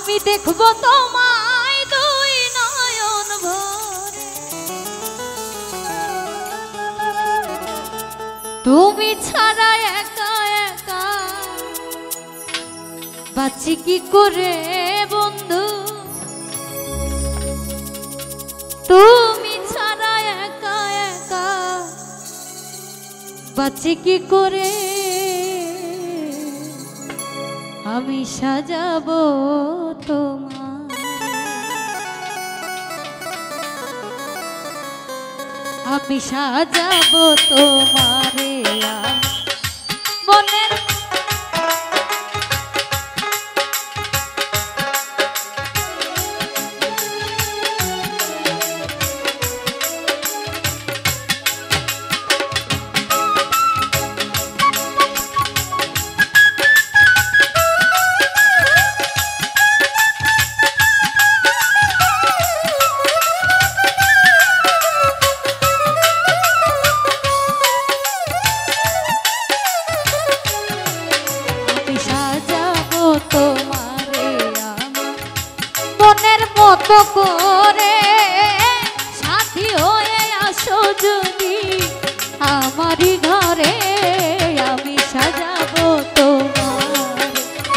আমি দেখবো তোমায় দুই নয়ন ভরে, তুমি ছাড়া একা একা বাঁচি কি করে বন্ধু, তুমি ছাড়া একা একা বাঁচি কি করে, আমি সাজাবো তোমার, আমি সাজাবো তোমারে মনের মতো করে সাথী হয়ে আসো যদি আমারই ঘরে, আমি সাজাবো তোমার,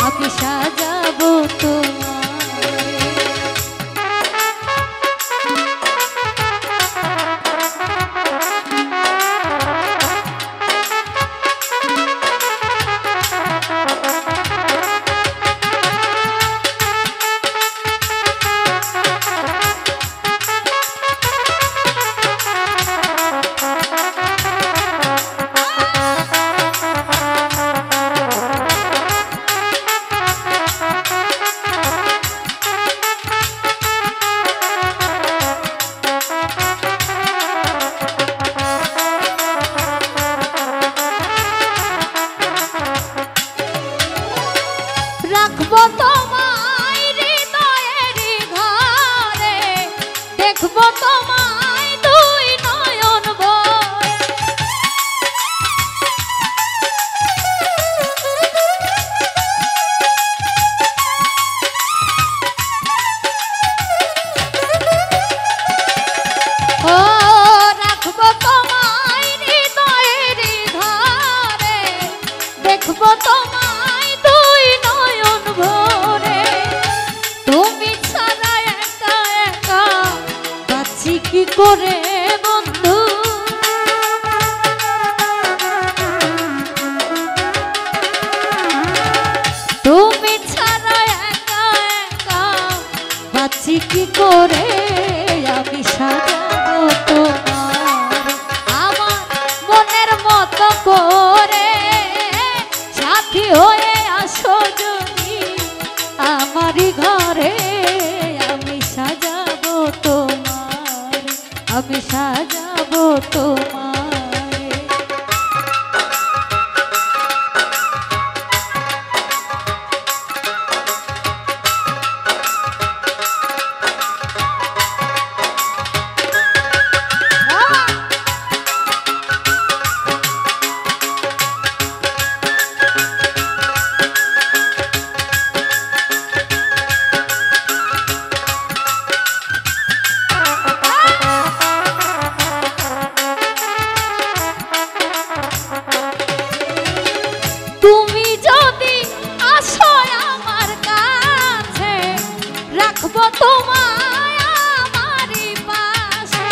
আমি সাজাবো তোমার। রাখবো তোমায় হৃদয়ের ঘরে, দেখবো তোমায় দুই নয়ন ভরে, ও রাখবো তোমায় হৃদয়ের ঘরে, দেখবো তোমায় দুই নয়ন ভরে, তুমি ছাড়া একা একা বাঁচি কি করে বন্ধু, তুমি ছাড়া একা একা বাঁচি কি করে, আমি সাজাবো তোমার, আমার মনের মতো করে সাথী হয়ে আসো যদি আমারই ঘরে, আমি সাজাবো তোমার, আমি সাজাবো তোমার। তুমি যদি আসো আমার কাছে, রাখবো তোমায় আমারই পাশে,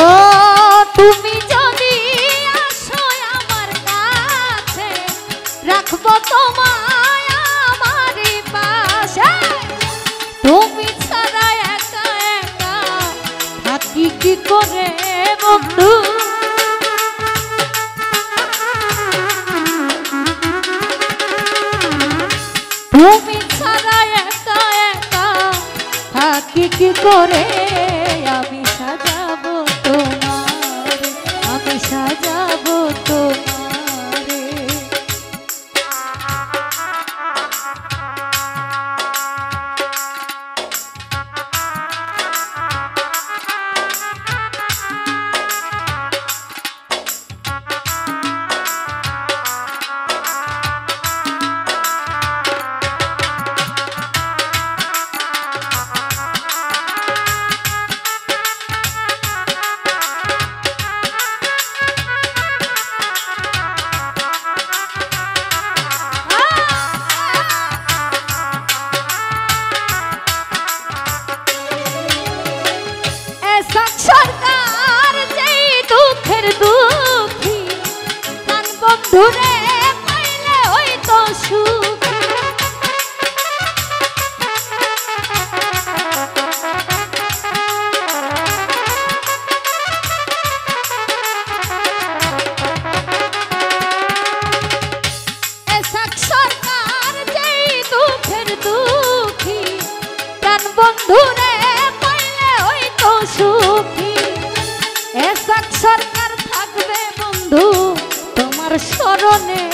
ও তুমি যদি আসো আমার কাছে, রাখবো তোমায় আমারই পাশে, তুমি ছাড়া একা একা থাকি কি করে বন্ধু, তুমি ছাড়া একা একা থাকি কি করে, আমি সাজাবো তোমার, আমি সাজাবো তোমারে। রে পাইলে ওই তো সুখী। সরকার যেই দুঃখের দুঃখী, প্রাণ বন্ধু রে পাইলে ওই তো সুখী। এসব সরকার থাকবে বন্ধু তোমার স্মরণে,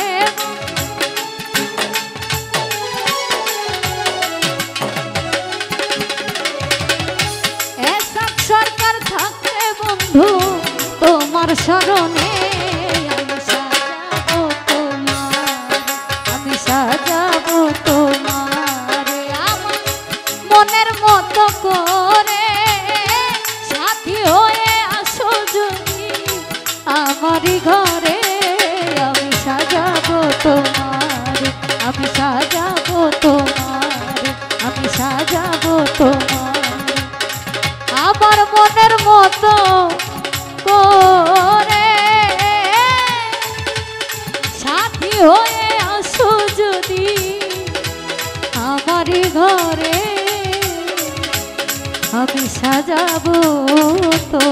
এসব সরকার থাকবে বন্ধু তোমার স্মরণে। সাজাবো তোমারে আমার মনের মতো করে, সাথী হয়ে আসো যদি আমারই ঘরে। আমি সাজাবো তোমারে, আমি সাজাবো তোমারে, আমি সাজাবো তোমারে আমার মনের মতো করে, সাথী হয়ে আসো যদি আমারই ঘরে। আমি সাজাবো তো।